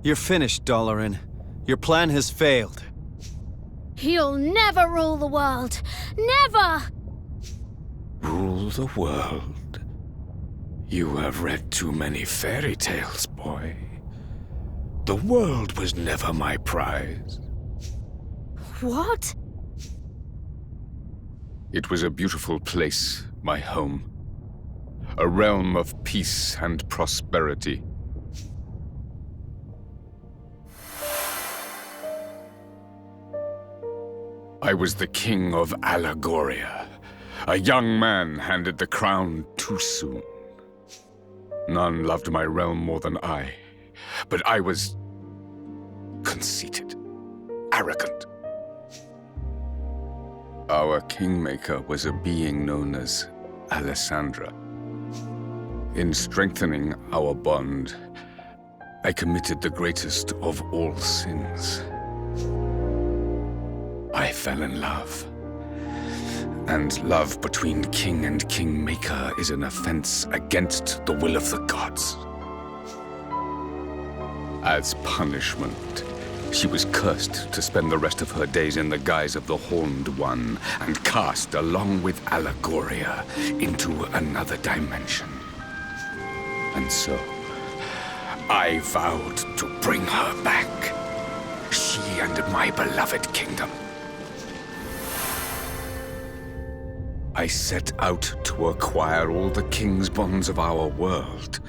You're finished, Dalaran. Your plan has failed. You'll never rule the world. Never! Rule the world? You have read too many fairy tales, boy. The world was never my prize. What? It was a beautiful place, my home. A realm of peace and prosperity. I was the king of Allegoria. A young man handed the crown too soon. None loved my realm more than I, but I was conceited, arrogant. Our kingmaker was a being known as Alessandra. In strengthening our bond, I committed the greatest of all sins. I fell in love. And love between king and kingmaker is an offense against the will of the gods. As punishment, she was cursed to spend the rest of her days in the guise of the Horned One and cast along with Allegoria into another dimension. And so, I vowed to bring her back. She and my beloved kingdom. I set out to acquire all the king's bonds of our world,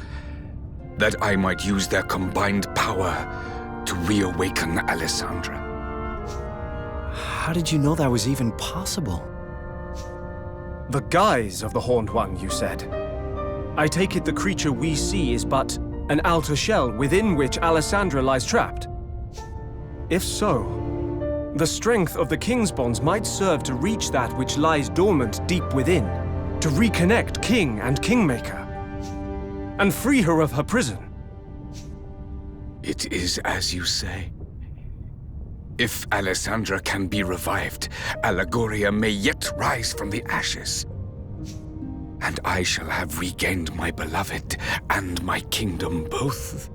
that I might use their combined power to reawaken Alessandra. How did you know that was even possible? The guise of the Horned One, you said. I take it the creature we see is but an outer shell within which Alessandra lies trapped. If so, the strength of the King's bonds might serve to reach that which lies dormant deep within, to reconnect King and Kingmaker, and free her of her prison. It is as you say. If Alessandra can be revived, Allegoria may yet rise from the ashes. And I shall have regained my beloved and my kingdom both.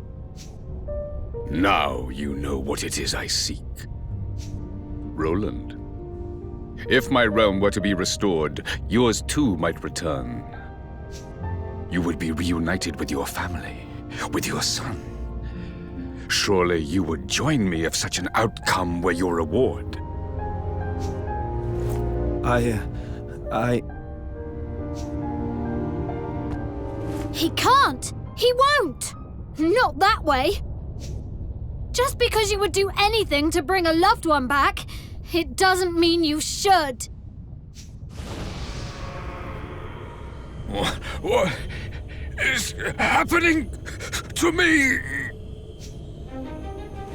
Now you know what it is I seek. Roland, if my realm were to be restored, yours too might return. You would be reunited with your family, with your son. Surely you would join me if such an outcome were your reward. He can't! He won't! Not that way! Just because you would do anything to bring a loved one back, it doesn't mean you should. What is happening to me?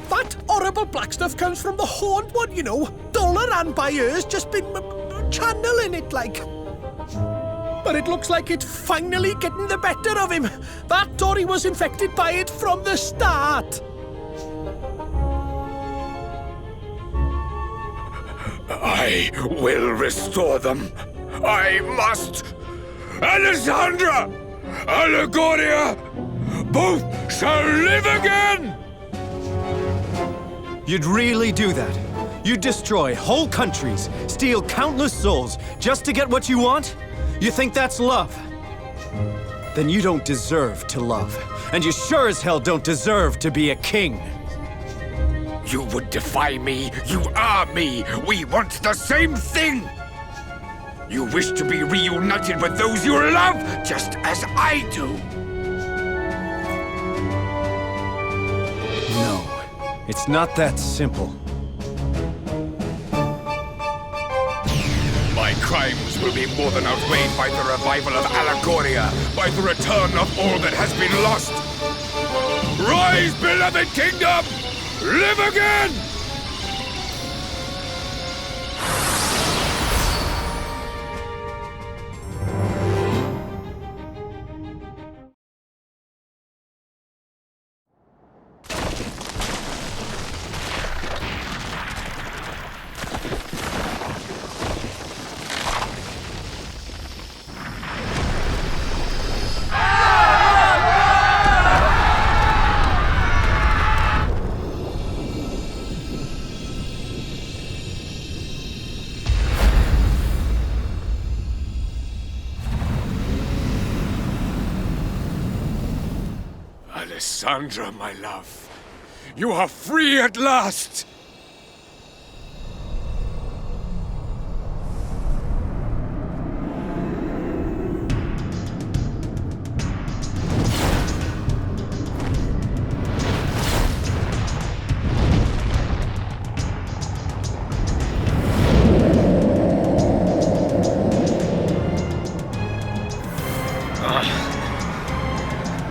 That horrible black stuff comes from the Horned One, you know. Dalaran by ears just been channeling it like. But it looks like it's finally getting the better of him. That Dory was infected by it from the start. I will restore them. I must. Alessandra! Allegoria! Both shall live again! You'd really do that? You'd destroy whole countries, steal countless souls, just to get what you want? You think that's love? Then you don't deserve to love. And you sure as hell don't deserve to be a king. You would defy me. You are me. We want the same thing. You wish to be reunited with those you love, just as I do. No, it's not that simple. My crimes will be more than outweighed by the revival of Allegoria, by the return of all that has been lost. Rise, beloved kingdom! Live again! Alessandra, my love. You are free at last!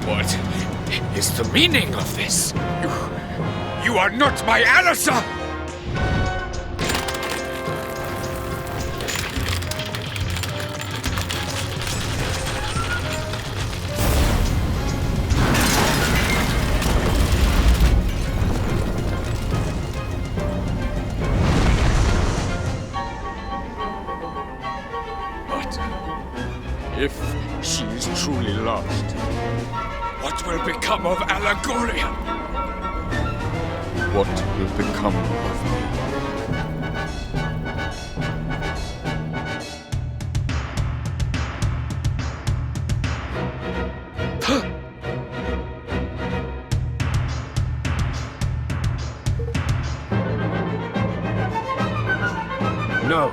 What is the meaning of this? You are not my Alissa! But if she is truly lost, what will become of Allegoria? What will become of me? No.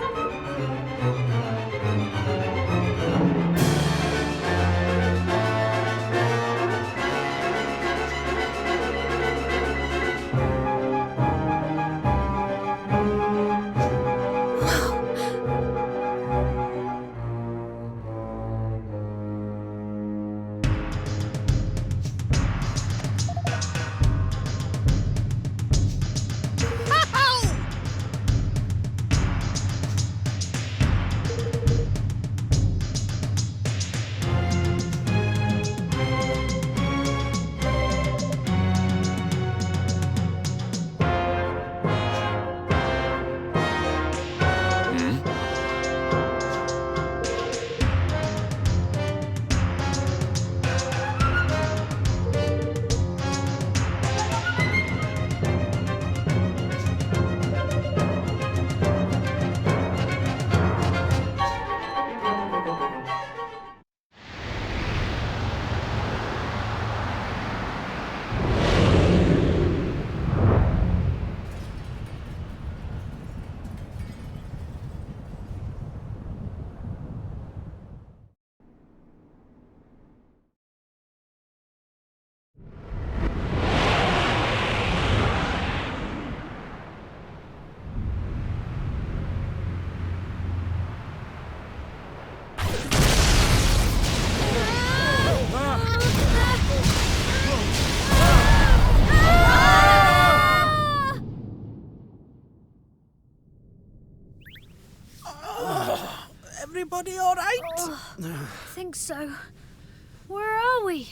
Everybody all right? I think so. Where are we?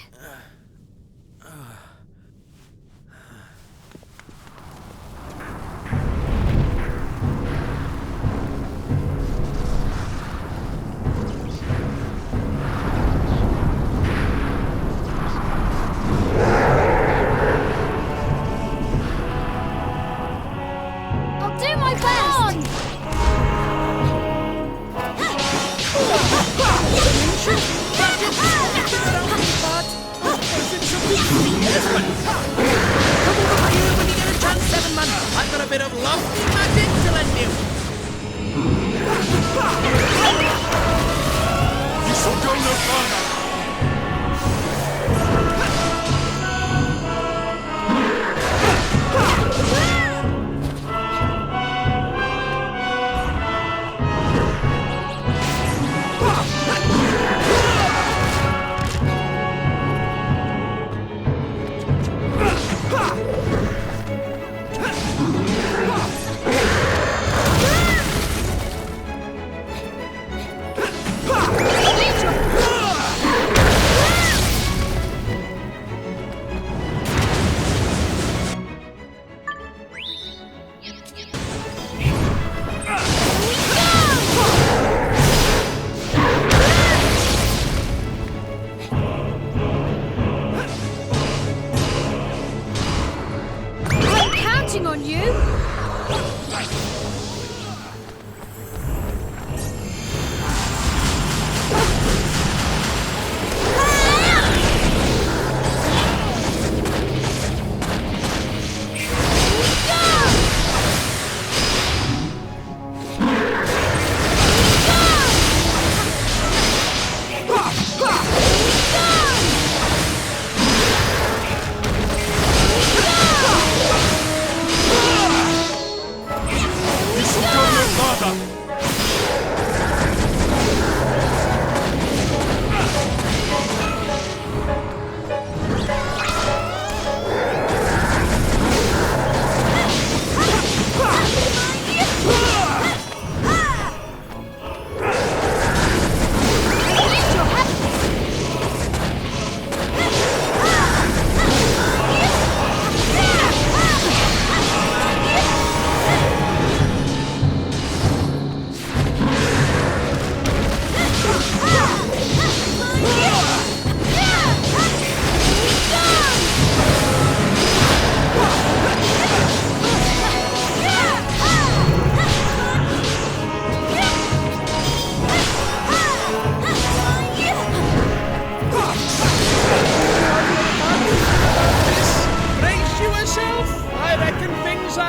I'll do my best! I've got a bit of lofty magic to lend you. You shall go no further! On you.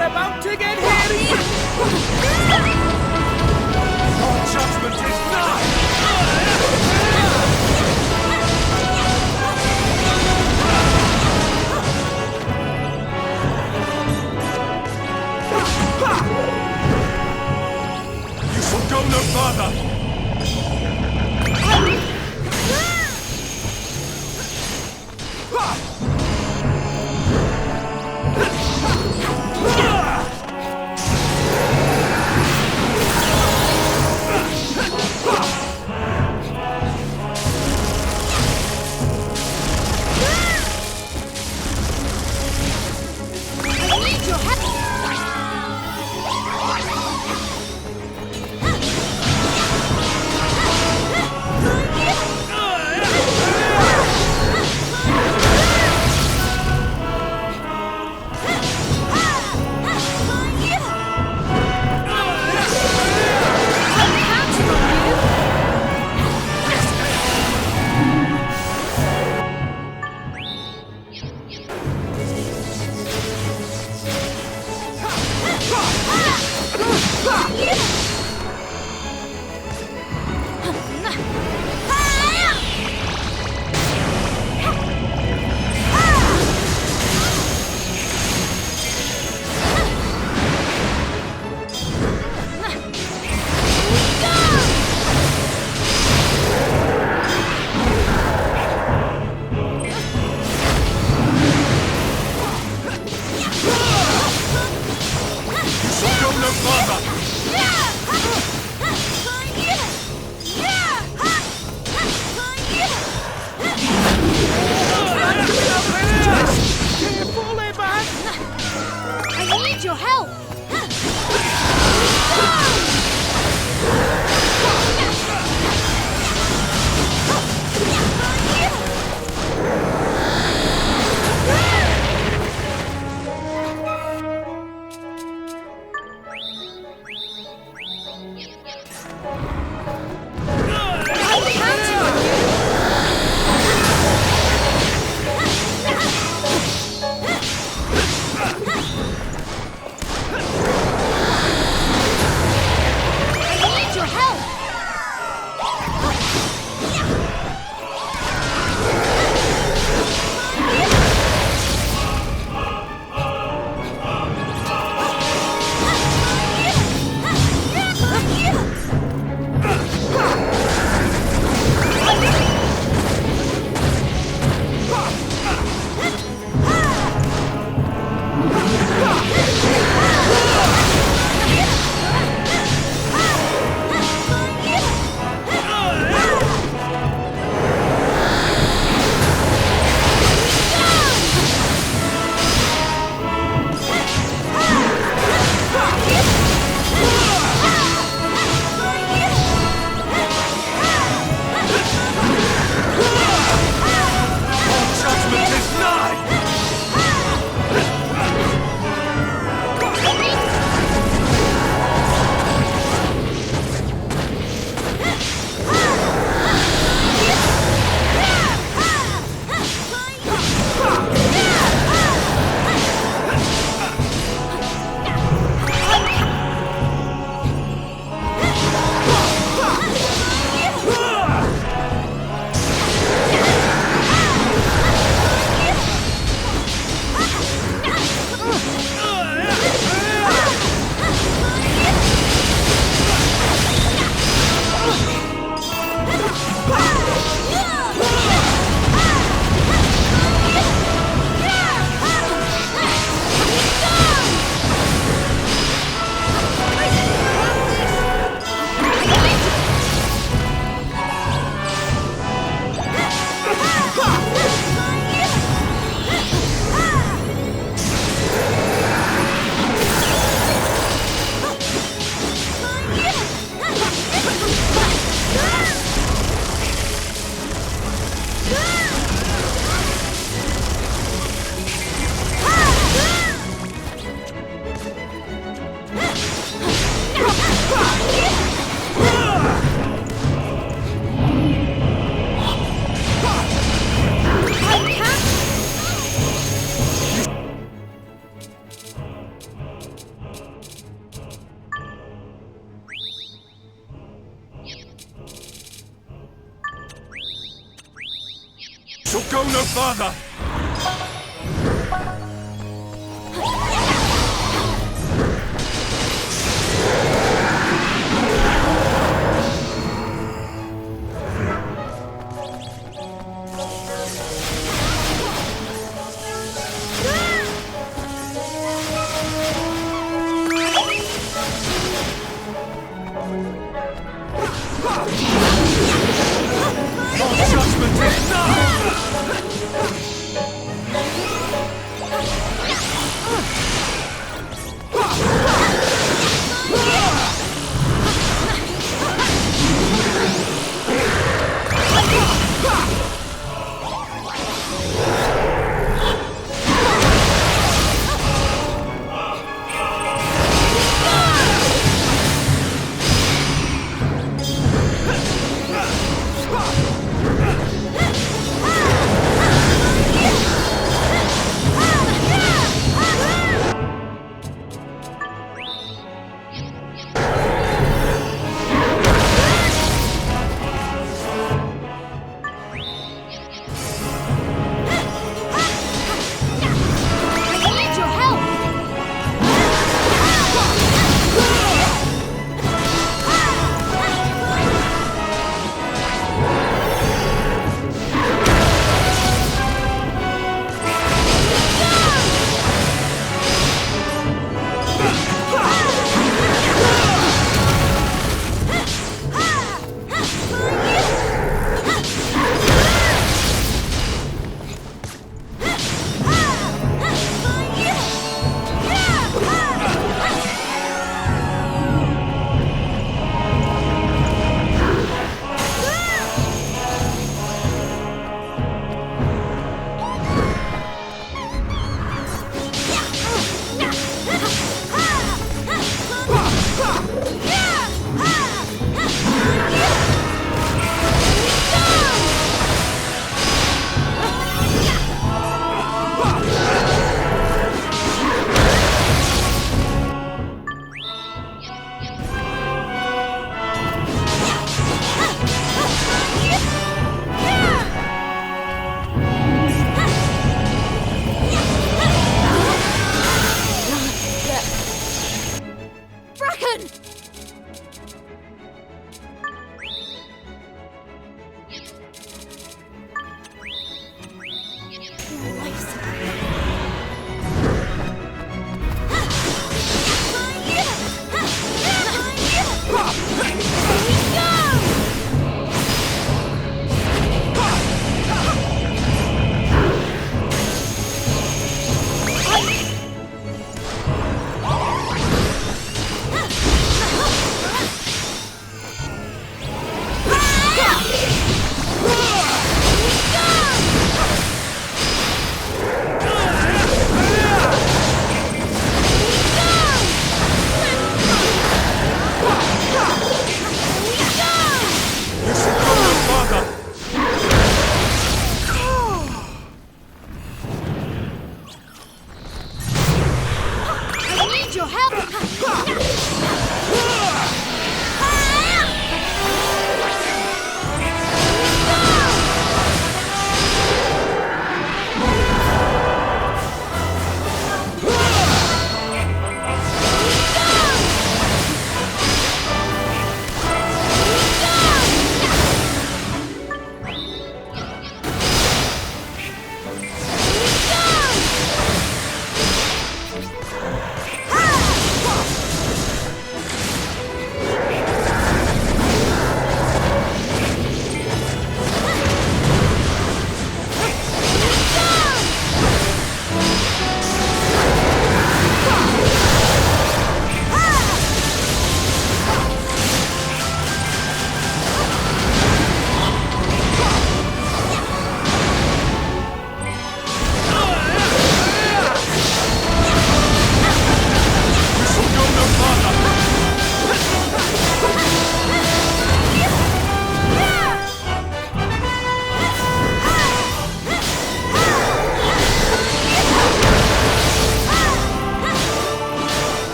are about to get hairy! Your judgment is nigh! You shall go no further! I need your help! You shall go no further! shall go no further!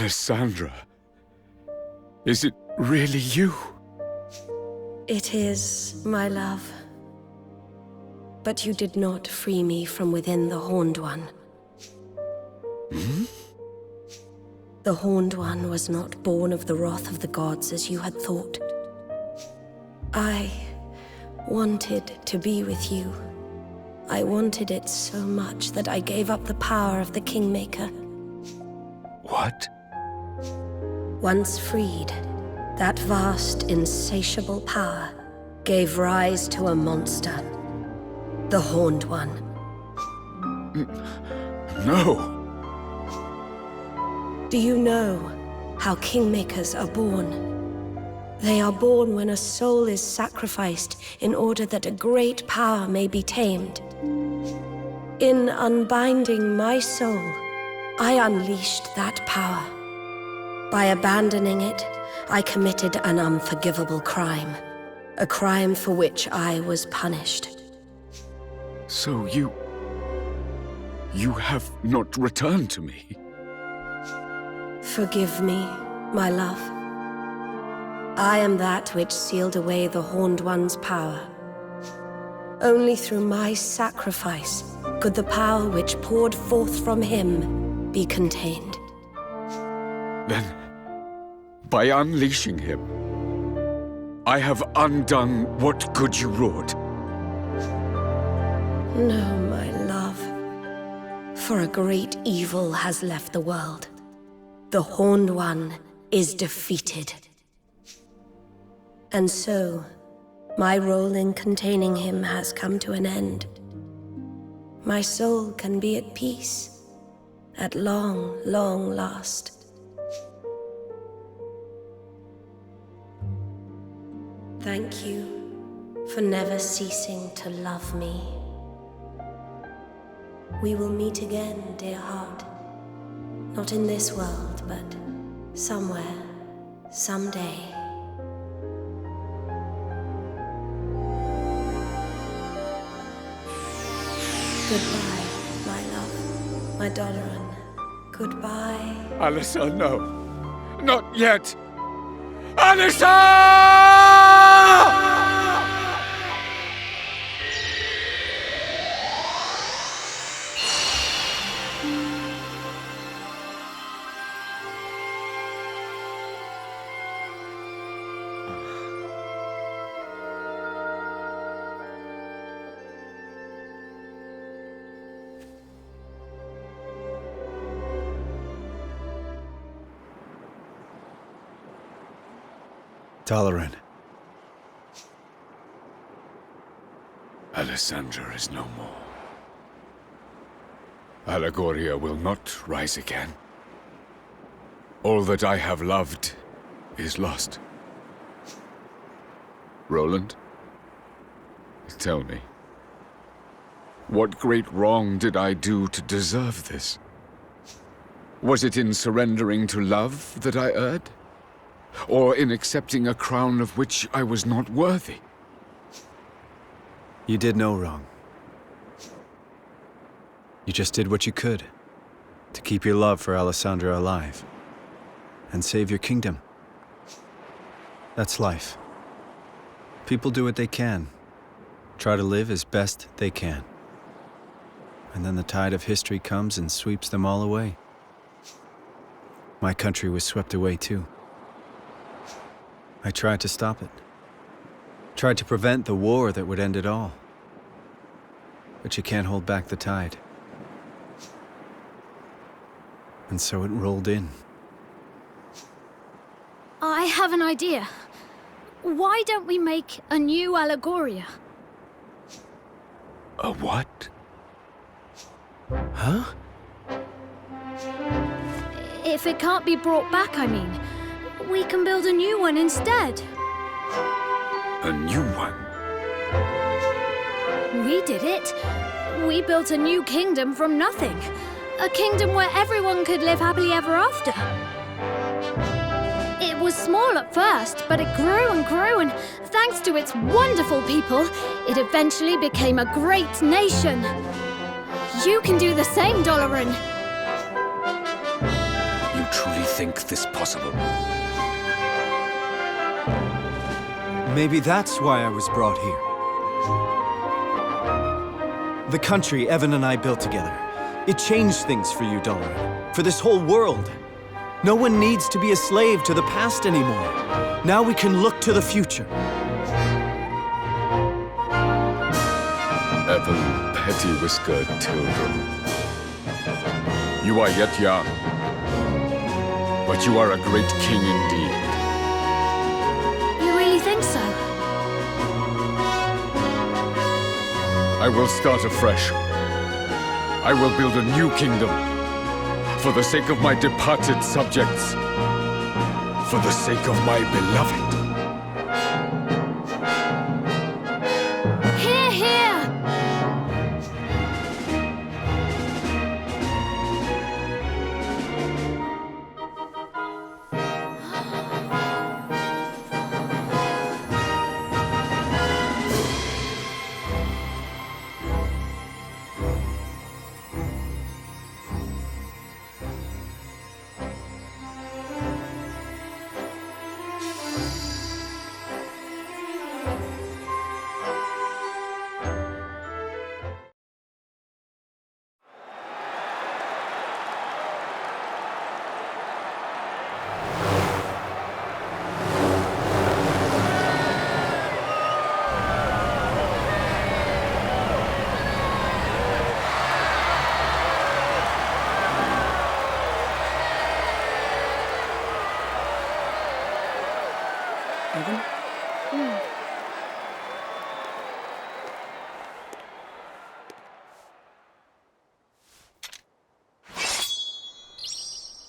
Alessandra, is it really you? It is, my love. But you did not free me from within the Horned One. Hmm? The Horned One was not born of the wrath of the gods as you had thought. I wanted to be with you. I wanted it so much that I gave up the power of the Kingmaker. What? Once freed, that vast, insatiable power gave rise to a monster. The Horned One. No! Do you know how Kingmakers are born? They are born when a soul is sacrificed in order that a great power may be tamed. In unbinding my soul, I unleashed that power. By abandoning it, I committed an unforgivable crime. A crime for which I was punished. So you have not returned to me? Forgive me, my love. I am that which sealed away the Horned One's power. Only through my sacrifice could the power which poured forth from him be contained. Then, by unleashing him, I have undone what good you wrought. No, my love. For a great evil has left the world. The Horned One is defeated. And so, my role in containing him has come to an end. My soul can be at peace, at long, long last. Thank you for never ceasing to love me. We will meet again, dear heart. Not in this world, but somewhere, someday. Goodbye, my love, my Doloran. Goodbye. Alyssa, no. Not yet! Alyssa! Doloran. Alessandra is no more. Allegoria will not rise again. All that I have loved is lost. Roland, tell me, what great wrong did I do to deserve this? Was it in surrendering to love that I erred? Or in accepting a crown of which I was not worthy? You did no wrong. You just did what you could to keep your love for Alessandra alive and save your kingdom. That's life. People do what they can, try to live as best they can. And then the tide of history comes and sweeps them all away. My country was swept away too. I tried to stop it. Tried to prevent the war that would end it all. But you can't hold back the tide. And so it rolled in. I have an idea. Why don't we make a new Allegoria? A what? Huh? If it can't be brought back, I mean, we can build a new one instead. A new one? We did it. We built a new kingdom from nothing. A kingdom where everyone could live happily ever after. It was small at first, but it grew and grew, and thanks to its wonderful people, it eventually became a great nation. You can do the same, Doloran. You truly think this possible? Maybe that's why I was brought here. The country Evan and I built together. It changed things for you, Doloran. For this whole world. No one needs to be a slave to the past anymore. Now we can look to the future. Evan, petty-whiskered children. You are yet young, but you are a great king indeed. You really think so? I will start afresh. I will build a new kingdom. For the sake of my departed subjects. For the sake of my beloved. Hear, hear!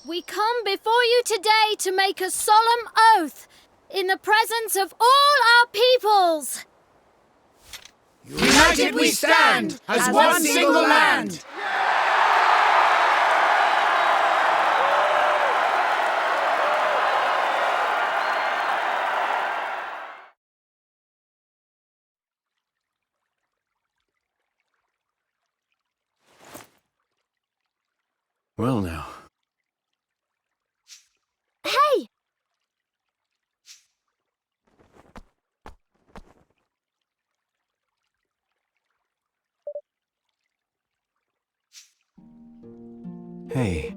We come before you today to make a solemn oath in the presence of all our peoples. United we stand as one single land. Well now. Hey! Hey.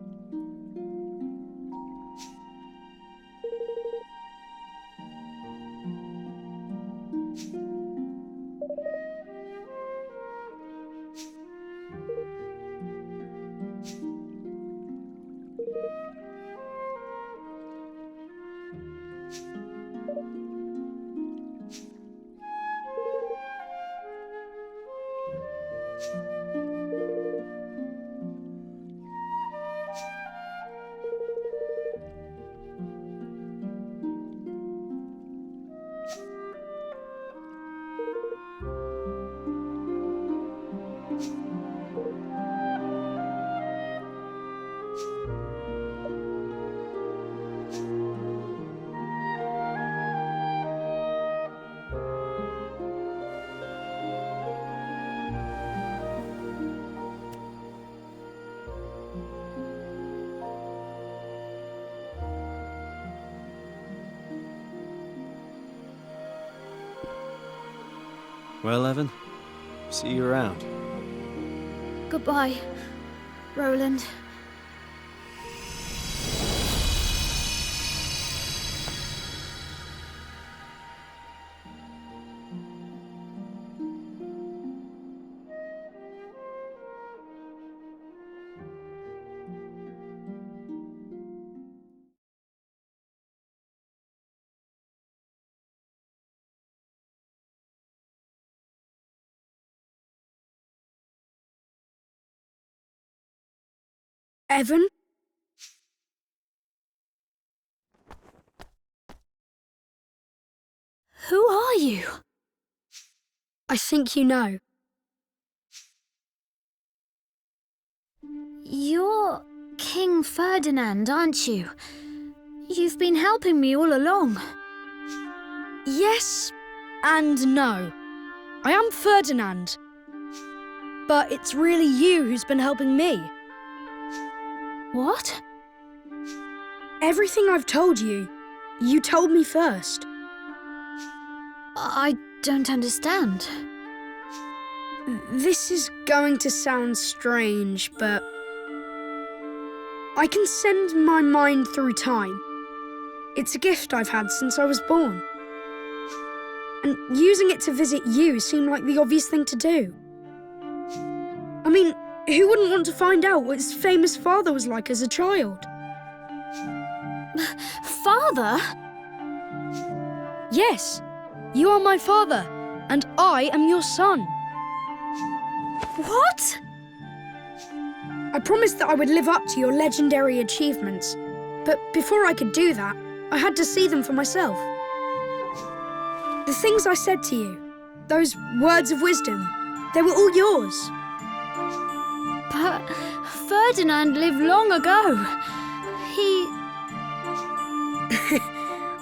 Well, Evan, see you around. Goodbye, Roland. Evan? Who are you? I think you know. You're King Ferdinand, aren't you? You've been helping me all along. Yes and no. I am Ferdinand. But it's really you who's been helping me. What? Everything I've told you, you told me first. I don't understand. This is going to sound strange, but I can send my mind through time. It's a gift I've had since I was born. And using it to visit you seemed like the obvious thing to do. I mean, who wouldn't want to find out what his famous father was like as a child? Father? Yes, you are my father, and I am your son. What? I promised that I would live up to your legendary achievements, but before I could do that, I had to see them for myself. The things I said to you, those words of wisdom, they were all yours. But Ferdinand lived long ago. He...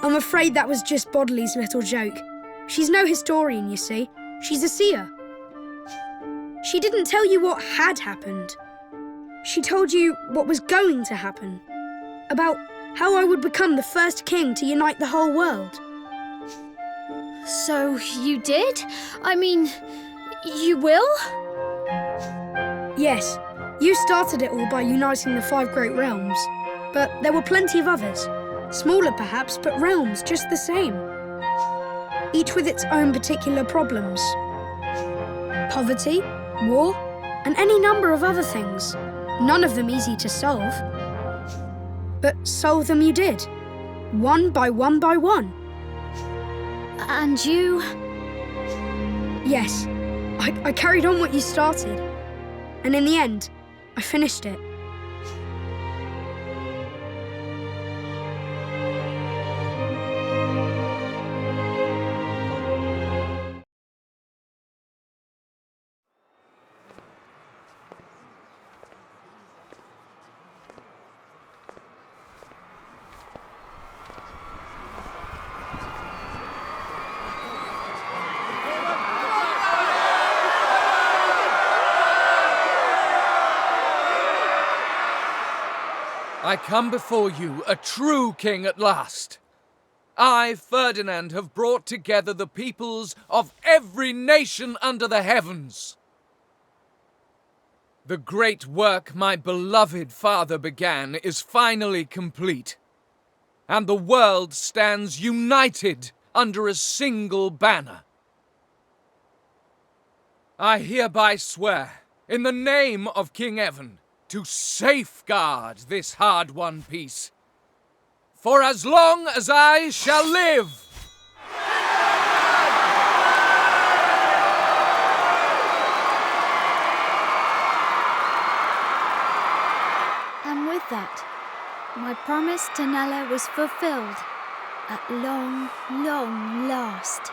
I'm afraid that was just Bodley's little joke. She's no historian, you see. She's a seer. She didn't tell you what had happened. She told you what was going to happen. About how I would become the first king to unite the whole world. So you did? I mean, you will? Yes, you started it all by uniting the 5 great realms. But there were plenty of others. Smaller perhaps, but realms just the same. Each with its own particular problems. Poverty, war, and any number of other things. None of them easy to solve. But solve them you did. One by one by one. And you? Yes, I carried on what you started. And in the end, I finished it. I come before you, a true king at last. I, Ferdinand, have brought together the peoples of every nation under the heavens. The great work my beloved father began is finally complete, and the world stands united under a single banner. I hereby swear, in the name of King Evan, to safeguard this hard-won peace, for as long as I shall live. And with that, my promise to Nella was fulfilled at long, long last.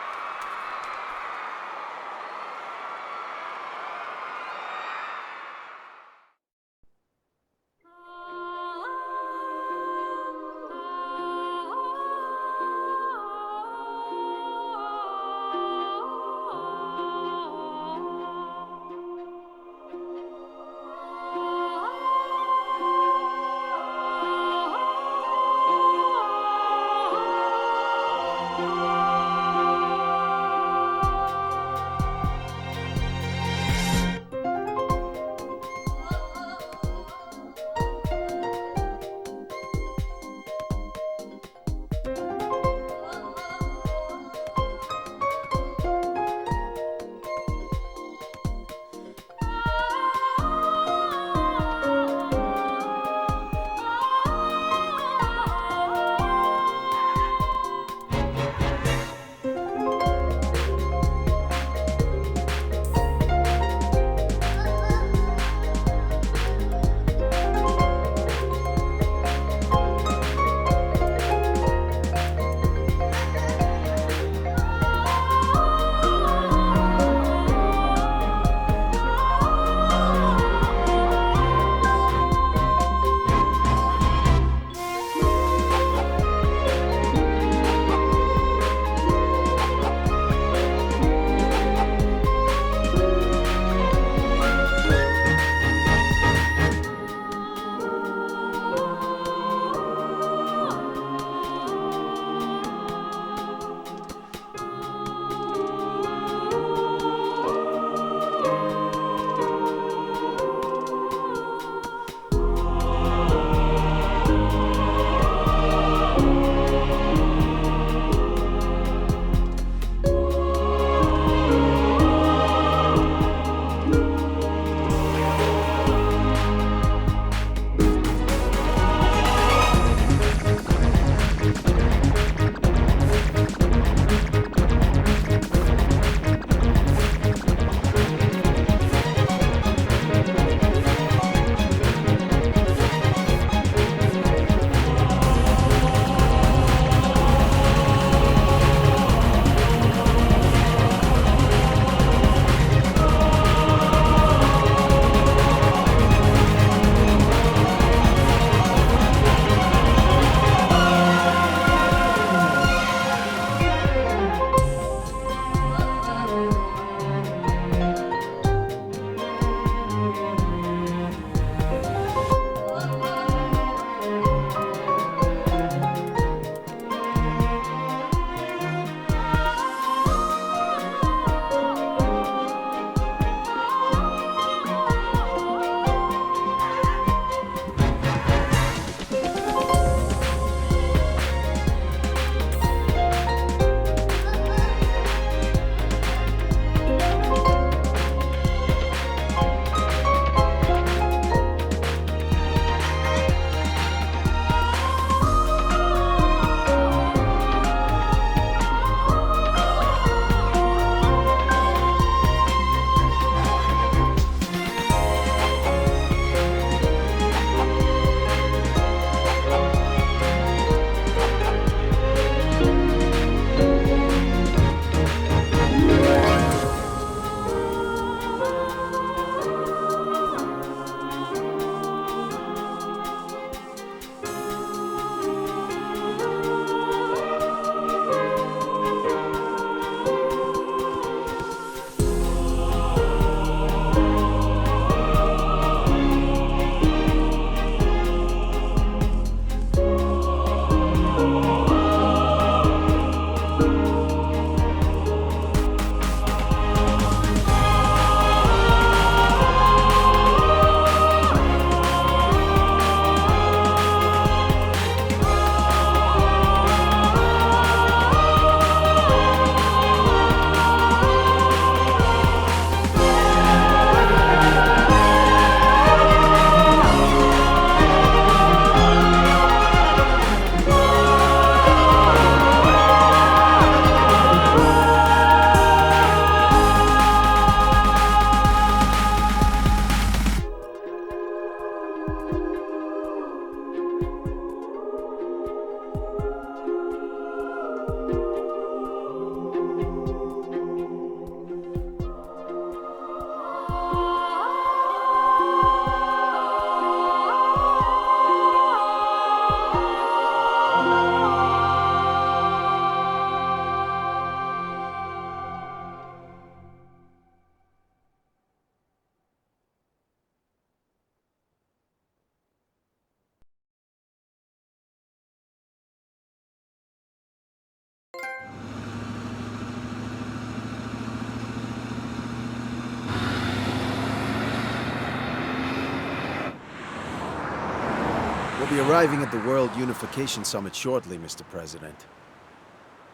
be arriving at the World Unification Summit shortly, Mr. President.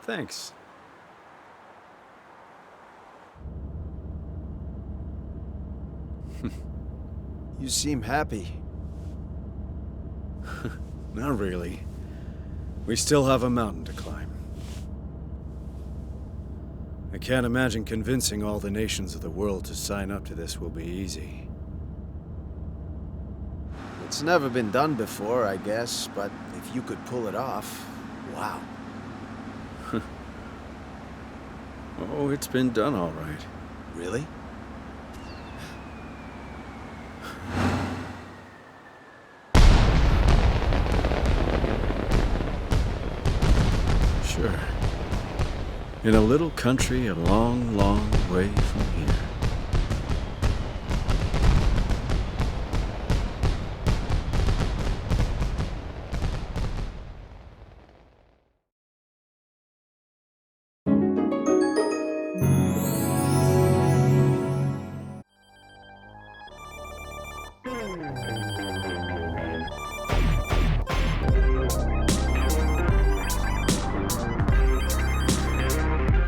Thanks. You seem happy. Not really. We still have a mountain to climb. I can't imagine convincing all the nations of the world to sign up to this will be easy. It's never been done before, I guess, but if you could pull it off, wow. Oh, it's been done all right. Really? Sure. In a little country a long, long way from here.